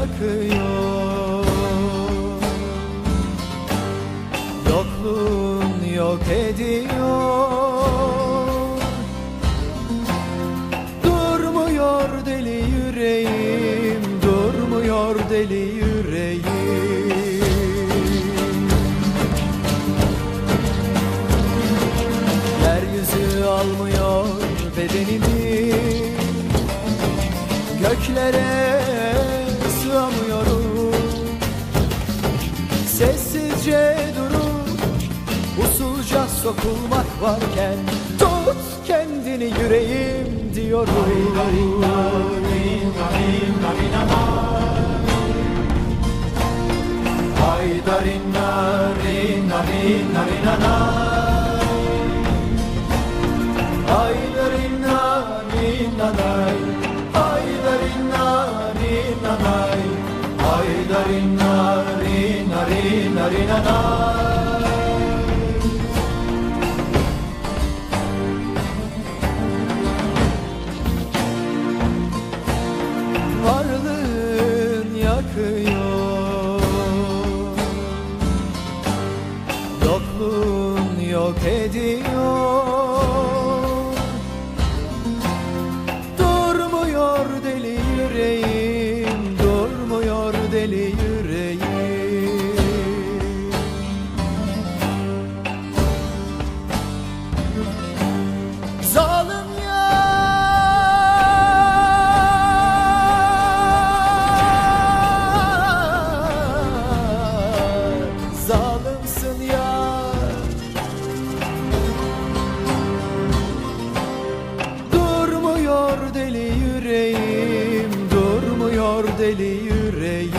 yakıyor, yokluğun yok ediyor. Durmuyor deli yüreğim, durmuyor deli yüreğim. Yeryüzü almıyor bedenimi, göklere sığamıyorum. Sessizce durup usulca sokulmak varken tut kendini yüreğim diyorum. Haydarinna rinna rinna rinna, haydarinna rinna nay, haydarinna rinna nay, haydarinna rinna rinna rinna nay. Varlığın yakıyor, yokluğun yok ediyor. Durmuyor deli yüreğim, durmuyor deli yüreğim. Zalim zalimsin ya, durmuyor deli yüreğim, durmuyor deli yüreğim.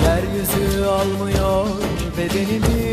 Yeryüzü almıyor bedenimi,